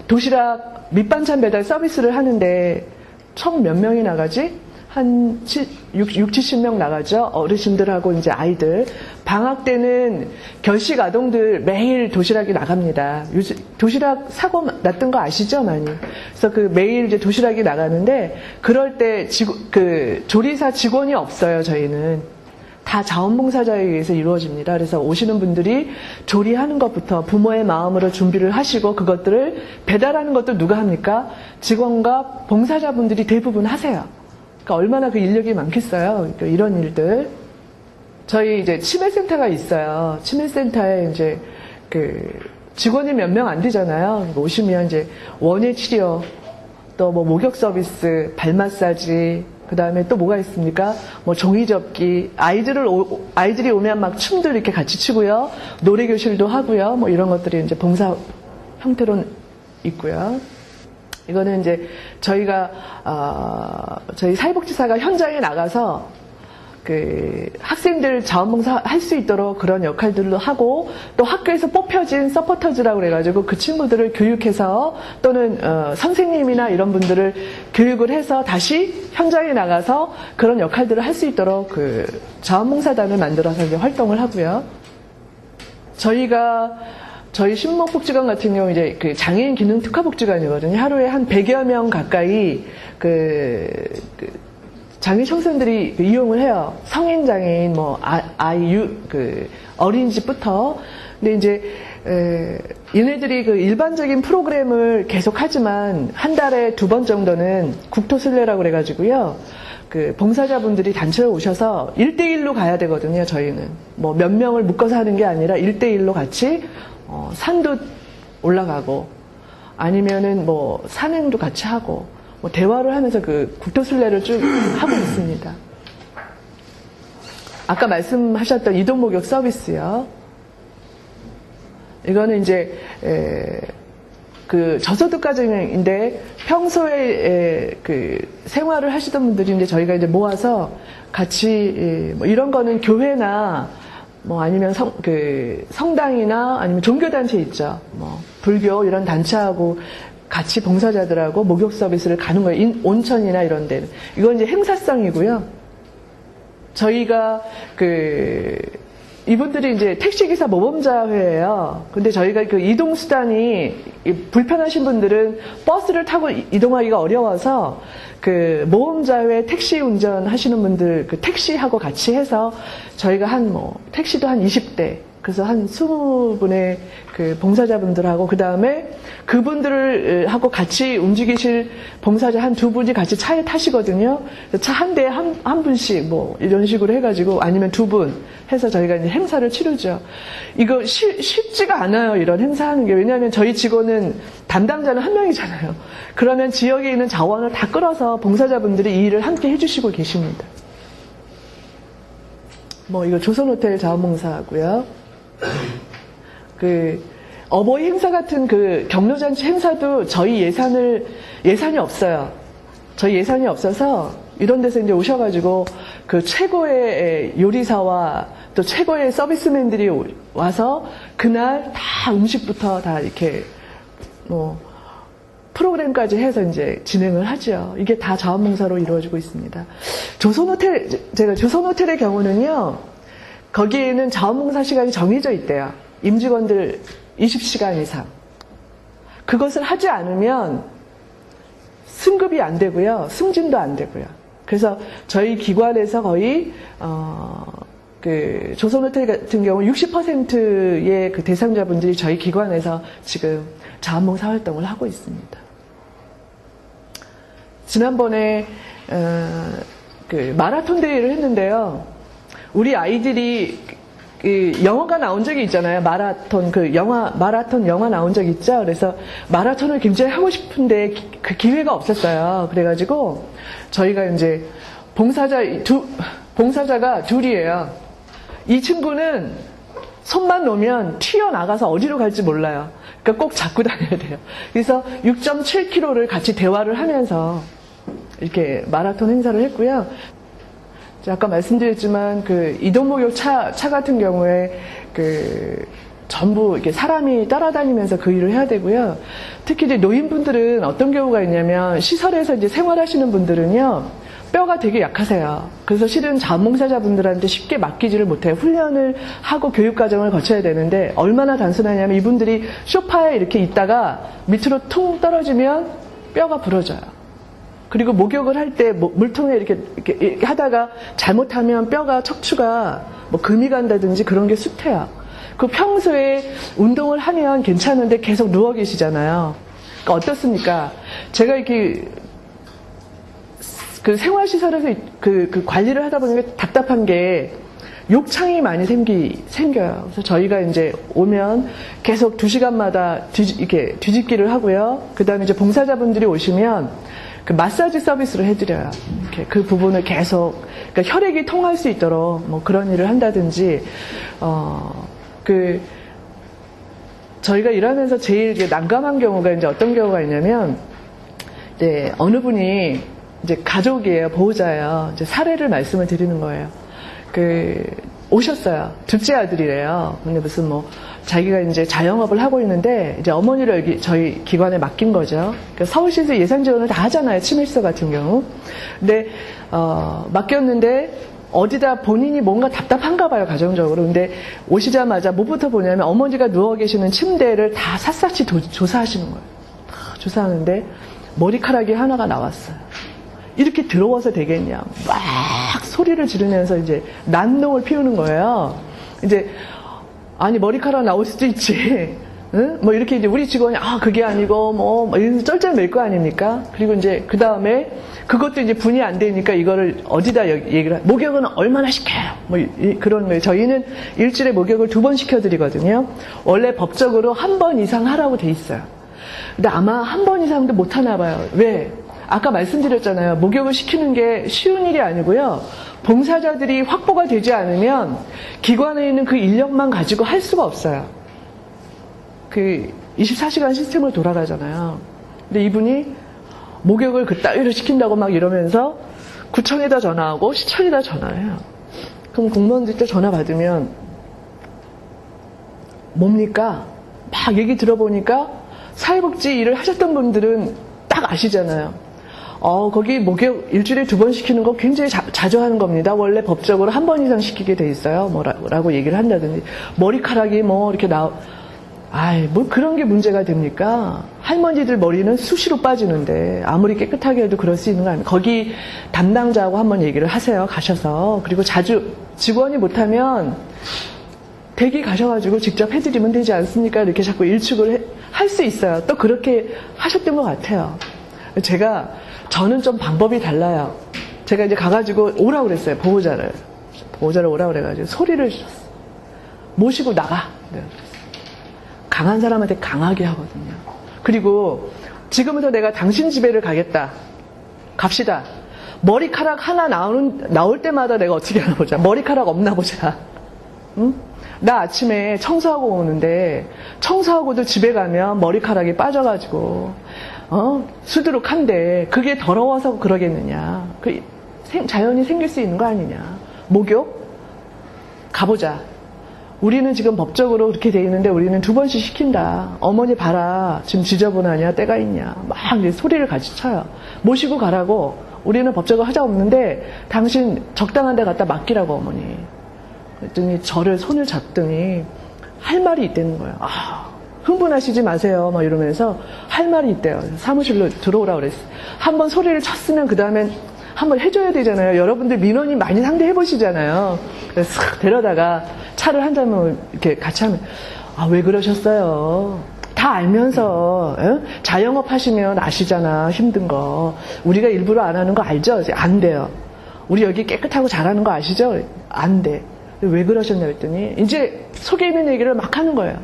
도시락 밑반찬 배달 서비스를 하는데 총 몇 명이 나가지? 한 6, 70명 나가죠. 어르신들하고 이제 아이들. 방학 때는 결식 아동들 매일 도시락이 나갑니다. 요즘 도시락 사고 났던 거 아시죠? 많이. 그래서 그 매일 이제 도시락이 나가는데 그럴 때 조리사 직원이 없어요, 저희는. 다 자원봉사자에 의해서 이루어집니다. 그래서 오시는 분들이 조리하는 것부터 부모의 마음으로 준비를 하시고 그것들을 배달하는 것도 누가 합니까? 직원과 봉사자분들이 대부분 하세요. 그러니까 얼마나 그 인력이 많겠어요. 그러니까 이런 일들. 저희 이제 치매센터가 있어요. 치매센터에 이제 직원이 몇 명 안 되잖아요. 오시면 이제 원예 치료, 또 뭐 목욕 서비스, 발 마사지, 그 다음에 또 뭐가 있습니까? 뭐 종이 접기, 아이들이 오면 막 춤도 이렇게 같이 추고요. 노래 교실도 하고요. 뭐 이런 것들이 이제 봉사 형태로 있고요. 이거는 이제 저희가 저희 사회복지사가 현장에 나가서 학생들 자원봉사 할 수 있도록 그런 역할들도 하고 또 학교에서 뽑혀진 서포터즈라고 그래가지고 그 친구들을 교육해서 또는 선생님이나 이런 분들을 교육을 해서 다시 현장에 나가서 그런 역할들을 할 수 있도록 자원봉사단을 만들어서 이제 활동을 하고요. 저희 신목복지관 같은 경우 이제 장애인 기능 특화복지관이거든요. 하루에 한 100여 명 가까이 장애 청소년들이 이용을 해요. 성인 장애인, 뭐 어린이집부터. 근데 이제 얘네들이 일반적인 프로그램을 계속 하지만 한 달에 2번 정도는 국토순례라고 그래가지고요. 봉사자분들이 단체로 오셔서 1대1로 가야 되거든요. 저희는 뭐 몇 명을 묶어서 하는 게 아니라 1대1로 같이 산도 올라가고 아니면은 뭐 산행도 같이 하고 뭐 대화를 하면서 국토순례를 쭉 하고 있습니다. 아까 말씀하셨던 이동목욕 서비스요. 이거는 이제 저소득 가정인데 평소에 생활을 하시던 분들인데 저희가 이제 모아서 같이 뭐 이런 거는 교회나 뭐 아니면 성당이나 아니면 종교단체 있죠. 뭐 불교 이런 단체하고 같이 봉사자들하고 목욕 서비스를 가는 거예요. 온천이나 이런 데는. 이건 이제 행사성이고요. 저희가 이분들이 이제 택시기사 모범자회예요. 근데 저희가 이동수단이 불편하신 분들은 버스를 타고 이동하기가 어려워서 모범자회 택시 운전하시는 분들 택시하고 같이 해서 저희가 택시도 한 20대, 그래서 한 20분의 봉사자분들하고 그 다음에 그분들을 하고 같이 움직이실 봉사자 한 2분이 같이 차에 타시거든요. 차 한 대에 한 분씩 뭐 이런 식으로 해가지고 아니면 2분 해서 저희가 이제 행사를 치르죠. 이거 쉽지가 않아요. 이런 행사하는 게. 왜냐하면 저희 직원은 담당자는 한 명이잖아요. 그러면 지역에 있는 자원을 다 끌어서 봉사자분들이 이 일을 함께 해주시고 계십니다. 뭐 이거 조선호텔 자원봉사하고요. 어버이 행사 같은 경로잔치 행사도 저희 예산이 없어요. 저희 예산이 없어서 이런 데서 이제 오셔가지고 최고의 요리사와 또 최고의 서비스맨들이 와서 그날 다 음식부터 다 이렇게 프로그램까지 해서 이제 진행을 하죠. 이게 다 자원봉사로 이루어지고 있습니다. 조선호텔의 경우는요, 거기에는 자원봉사 시간이 정해져 있대요. 임직원들 20시간 이상. 그것을 하지 않으면 승급이 안 되고요. 승진도 안 되고요. 그래서 저희 기관에서 거의 조선호텔 같은 경우 60%의 대상자분들이 저희 기관에서 지금 자원봉사 활동을 하고 있습니다. 지난번에 마라톤 대회를 했는데요. 우리 아이들이 영화가 나온 적이 있잖아요. 마라톤 영화 나온 적 있죠. 그래서 마라톤을 굉장히 하고 싶은데 기회가 없었어요. 그래가지고 저희가 이제 봉사자가 둘이에요. 이 친구는 손만 놓으면 튀어나가서 어디로 갈지 몰라요. 그러니까 꼭 잡고 다녀야 돼요. 그래서 6.7km를 같이 대화를 하면서 이렇게 마라톤 행사를 했고요. 아까 말씀드렸지만 그 이동목욕 차 같은 경우에 전부 이렇게 사람이 따라다니면서 그 일을 해야 되고요. 특히 이제 노인분들은 어떤 경우가 있냐면 시설에서 이제 생활하시는 분들은요. 뼈가 되게 약하세요. 그래서 실은 자원봉사자분들한테 쉽게 맡기지를 못해요. 훈련을 하고 교육과정을 거쳐야 되는데 얼마나 단순하냐면 이분들이 소파에 이렇게 있다가 밑으로 퉁 떨어지면 뼈가 부러져요. 그리고 목욕을 할 때 물통에 이렇게 하다가 잘못하면 뼈가 척추가 뭐 금이 간다든지 그런 게 숱해요. 그 평소에 운동을 하면 괜찮은데 계속 누워 계시잖아요. 그러니까 어떻습니까? 제가 이렇게 그 생활시설에서 그 관리를 하다 보니까 답답한 게 욕창이 많이 생겨요. 그래서 저희가 이제 오면 계속 2시간마다 이렇게 뒤집기를 하고요. 그 다음에 이제 봉사자분들이 오시면 그 마사지 서비스를 해드려요. 이렇게 그 부분을 계속, 그러니까 혈액이 통할 수 있도록 뭐 그런 일을 한다든지, 저희가 일하면서 제일 이제 난감한 경우가 이제 어떤 경우가 있냐면, 이제 어느 분이 이제 가족이에요. 보호자예요. 이제 사례를 말씀을 드리는 거예요. 오셨어요. 둘째 아들이래요. 근데 무슨 자기가 이제 자영업을 하고 있는데, 이제 어머니를 여기 저희 기관에 맡긴 거죠. 그러니까 서울시에서 예산 지원을 다 하잖아요. 치매시설 같은 경우. 근데, 맡겼는데, 어디다 본인이 뭔가 답답한가 봐요, 가정적으로. 근데 오시자마자 뭐부터 보냐면 어머니가 누워 계시는 침대를 다 샅샅이 조사하시는 거예요. 다 조사하는데, 머리카락이 하나가 나왔어요. 이렇게 더러워서 되겠냐. 막 소리를 지르면서 이제 난동을 피우는 거예요. 이제, 아니, 머리카락 나올 수도 있지. 응? 뭐 이렇게 이제 우리 직원이, 그게 아니고, 이러면서 쩔쩔맬 거 아닙니까? 그리고 이제 그 다음에 그것도 이제 분이 안 되니까 이거를 어디다 얘기를, 목욕은 얼마나 시켜요? 그런 거예요. 저희는 일주일에 목욕을 2번 시켜드리거든요. 원래 법적으로 1번 이상 하라고 돼 있어요. 근데 아마 1번 이상도 못 하나 봐요. 왜? 아까 말씀드렸잖아요. 목욕을 시키는 게 쉬운 일이 아니고요. 봉사자들이 확보가 되지 않으면 기관에 있는 그 인력만 가지고 할 수가 없어요. 24시간 시스템을 돌아가잖아요. 근데 이분이 목욕을 그따위로 시킨다고 막 이러면서 구청에다 전화하고 시청에다 전화해요. 그럼 공무원들 때 전화 받으면 뭡니까? 막 얘기 들어보니까 사회복지 일을 하셨던 분들은 딱 아시잖아요. 거기 목욕 일주일에 2번 시키는 거 굉장히 자주 하는 겁니다. 원래 법적으로 1번 이상 시키게 돼 있어요. 라고 얘기를 한다든지. 머리카락이 이렇게 뭐 그런 게 문제가 됩니까? 할머니들 머리는 수시로 빠지는데 아무리 깨끗하게 해도 그럴 수 있는 거 아닙니까? 거기 담당자하고 한번 얘기를 하세요. 가셔서. 그리고 자주 직원이 못하면 댁이 가셔가지고 직접 해드리면 되지 않습니까? 이렇게 자꾸 일축을 할 수 있어요. 또 그렇게 하셨던 것 같아요. 저는 좀 방법이 달라요. 제가 이제 가가지고 오라고 그랬어요. 보호자를 오라고 그래가지고 소리를 질렀어요. 모시고 나가. 네. 강한 사람한테 강하게 하거든요. 그리고 지금부터 내가 당신 집에를 가겠다. 갑시다. 머리카락 하나 나올 때마다 내가 어떻게 하나 보자. 머리카락 없나 보자. 응? 나 아침에 청소하고 오는데 청소하고도 집에 가면 머리카락이 빠져가지고 수두룩한데 그게 더러워서 그러겠느냐. 자연이 생길 수 있는 거 아니냐. 목욕? 가보자. 우리는 지금 법적으로 그렇게 돼 있는데 우리는 2번씩 시킨다. 어머니 봐라. 지금 지저분하냐 때가 있냐. 막 이제 소리를 같이 쳐요. 모시고 가라고. 우리는 법적으로 하자 없는데 당신 적당한 데 갖다 맡기라고 어머니. 그랬더니 저를 손을 잡더니 할 말이 있다는 거예요. 흥분하시지 마세요. 막 이러면서 할 말이 있대요. 사무실로 들어오라고 그랬어요. 한번 소리를 쳤으면 그 다음엔 한번 해줘야 되잖아요. 여러분들 민원인 많이 상대해 보시잖아요. 그래서 싹 데려다가 차를 한 잔을 이렇게 같이 하면 왜 그러셨어요? 다 알면서 자영업 하시면 아시잖아. 힘든 거. 우리가 일부러 안 하는 거 알죠? 안 돼요. 우리 여기 깨끗하고 잘하는 거 아시죠? 안 돼. 왜 그러셨냐 했더니 이제 속에 있는 얘기를 막 하는 거예요.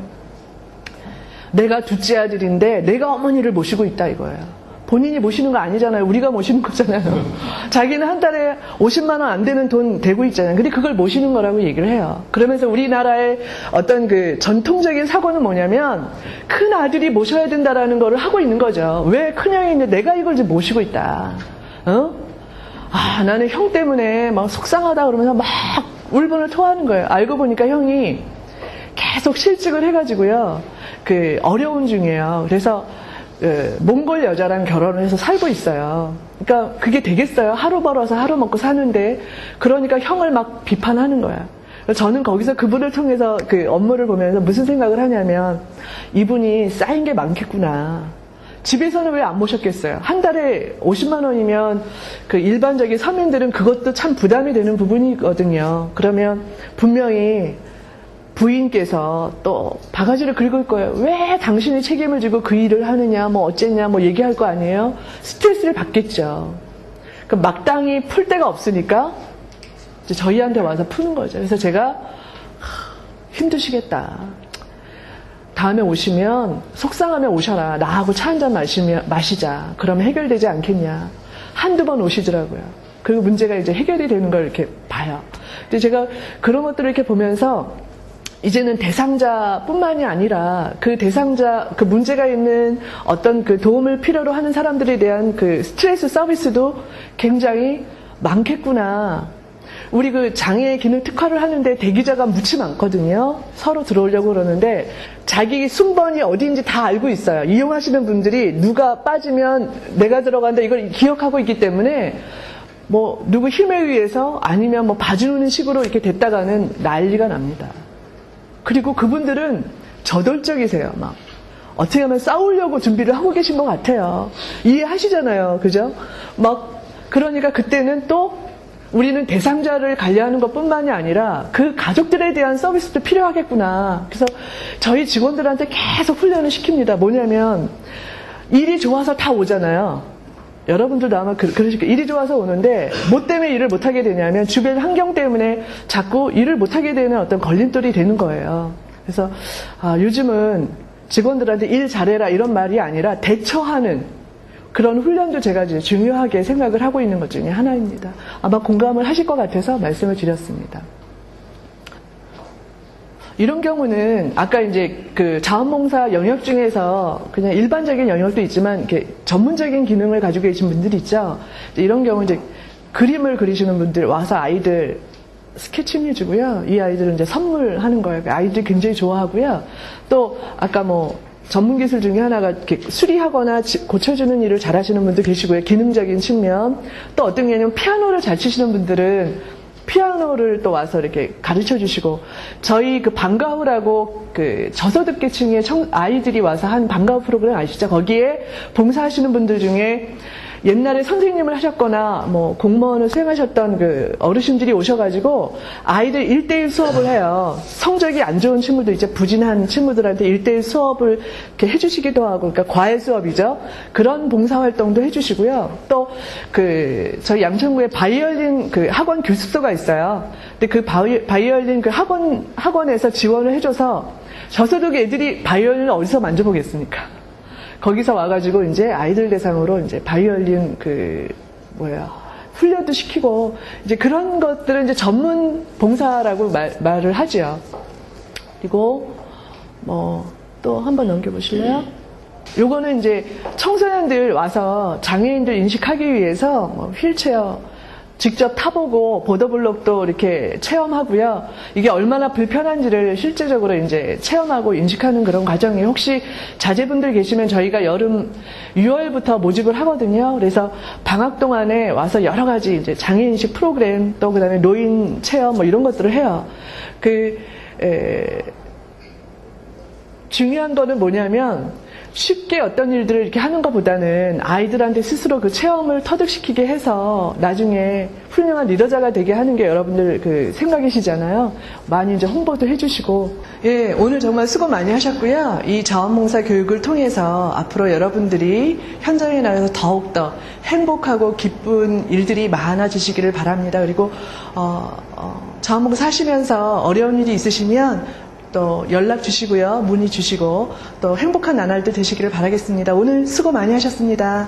내가 둘째 아들인데 내가 어머니를 모시고 있다 이거예요. 본인이 모시는 거 아니잖아요. 우리가 모시는 거잖아요. 자기는 한 달에 50만 원 안 되는 돈 대고 있잖아요. 근데 그걸 모시는 거라고 얘기를 해요. 그러면서 우리나라의 어떤 전통적인 사고는 뭐냐면 큰 아들이 모셔야 된다라는 거를 하고 있는 거죠. 왜 큰형이 있는데 내가 이걸 이제 모시고 있다. 나는 형 때문에 막 속상하다 그러면서 막 울분을 토하는 거예요. 알고 보니까 형이 계속 실직을 해가지고요. 그 어려운 중이에요. 그래서 몽골 여자랑 결혼을 해서 살고 있어요. 그러니까 그게 되겠어요. 하루 벌어서 하루 먹고 사는데. 그러니까 형을 막 비판하는 거야. 저는 거기서 그분을 통해서 그 업무를 보면서 무슨 생각을 하냐면, 이분이 쌓인 게 많겠구나. 집에서는 왜 안 모셨겠어요? 한 달에 50만 원이면 그 일반적인 서민들은 그것도 참 부담이 되는 부분이거든요. 그러면 분명히 부인께서 또 바가지를 긁을 거예요. 왜 당신이 책임을 지고 그 일을 하느냐, 뭐 어쨌냐, 뭐 얘기할 거 아니에요? 스트레스를 받겠죠. 그 마땅히 풀 데가 없으니까 이제 저희한테 와서 푸는 거죠. 그래서 제가 힘드시겠다. 다음에 오시면 속상하면 오셔라. 나하고 차 한잔 마시자. 그러면 해결되지 않겠냐. 한두 번 오시더라고요. 그리고 문제가 이제 해결이 되는 걸 이렇게 봐요. 근데 제가 그런 것들을 이렇게 보면서 이제는 대상자뿐만이 아니라 그 대상자, 그 문제가 있는 어떤 그 도움을 필요로 하는 사람들에 대한 그 스트레스 서비스도 굉장히 많겠구나. 우리 그 장애 기능 특화를 하는데 대기자가 무지 많거든요. 서로 들어오려고 그러는데 자기 순번이 어디인지 다 알고 있어요. 이용하시는 분들이 누가 빠지면 내가 들어간다 이걸 기억하고 있기 때문에 뭐 누구 힘에 의해서 아니면 뭐 봐주는 식으로 이렇게 됐다가는 난리가 납니다. 그리고 그분들은 저돌적이세요. 막 어떻게 하면 싸우려고 준비를 하고 계신 것 같아요. 이해하시잖아요. 그죠? 막 그러니까 그때는 또 우리는 대상자를 관리하는 것뿐만이 아니라 그 가족들에 대한 서비스도 필요하겠구나. 그래서 저희 직원들한테 계속 훈련을 시킵니다. 뭐냐면 일이 좋아서 다 오잖아요. 여러분들도 아마 그러실 거예요. 일이 좋아서 오는데 뭐 때문에 일을 못하게 되냐면 주변 환경 때문에 자꾸 일을 못하게 되는 어떤 걸림돌이 되는 거예요. 그래서 요즘은 직원들한테 일 잘해라 이런 말이 아니라 대처하는 그런 훈련도 제가 이제 중요하게 생각을 하고 있는 것 중에 하나입니다. 아마 공감을 하실 것 같아서 말씀을 드렸습니다. 이런 경우는 아까 이제 그 자원봉사 영역 중에서 그냥 일반적인 영역도 있지만 이렇게 전문적인 기능을 가지고 계신 분들이 있죠. 이런 경우 이제 그림을 그리시는 분들 와서 아이들 스케치ing 해주고요. 이 아이들은 이제 선물하는 거예요. 아이들이 굉장히 좋아하고요. 또 아까 뭐 전문 기술 중에 하나가 이렇게 수리하거나 고쳐주는 일을 잘 하시는 분도 계시고요. 기능적인 측면. 또 어떤 게냐면 피아노를 잘 치시는 분들은 피아노를 또 와서 이렇게 가르쳐 주시고, 저희 그 방과후라고 그 저소득계층의 아이들이 와서 한 방과후 프로그램 아시죠? 거기에 봉사하시는 분들 중에 옛날에 선생님을 하셨거나 뭐 공무원을 수행하셨던 그 어르신들이 오셔가지고 아이들 1대1 수업을 해요. 성적이 안 좋은 친구들, 이제 부진한 친구들한테 1대1 수업을 이렇게 해주시기도 하고, 그러니까 과외 수업이죠. 그런 봉사활동도 해주시고요. 또 그 저희 양천구에 바이올린 그 학원 교습소가 있어요. 근데 그 바이올린 그 학원에서 지원을 해줘서 저소득 애들이 바이올린을 어디서 만져보겠습니까? 거기서 와가지고 이제 아이들 대상으로 이제 바이올린 훈련도 시키고, 이제 그런 것들은 이제 전문 봉사라고 말을 하죠. 그리고 또 한번 넘겨보실래요? 요거는 이제 청소년들 와서 장애인들 인식하기 위해서 휠체어 직접 타보고 보더블록도 이렇게 체험하고요. 이게 얼마나 불편한지를 실제적으로 이제 체험하고 인식하는 그런 과정이, 혹시 자제분들 계시면 저희가 여름 6월부터 모집을 하거든요. 그래서 방학 동안에 와서 여러 가지 이제 장애인식 프로그램, 또 그다음에 노인 체험 이런 것들을 해요. 중요한 거는 뭐냐면 쉽게 어떤 일들을 이렇게 하는 것보다는 아이들한테 스스로 그 체험을 터득시키게 해서 나중에 훌륭한 리더자가 되게 하는 게 여러분들 그 생각이시잖아요. 많이 이제 홍보도 해주시고. 예, 오늘 정말 수고 많이 하셨고요. 이 자원봉사 교육을 통해서 앞으로 여러분들이 현장에 나가서 더욱더 행복하고 기쁜 일들이 많아지시기를 바랍니다. 그리고 자원봉사 하시면서 어려운 일이 있으시면 또 연락 주시고요. 문의 주시고 또 행복한 나날도 되시기를 바라겠습니다. 오늘 수고 많이 하셨습니다.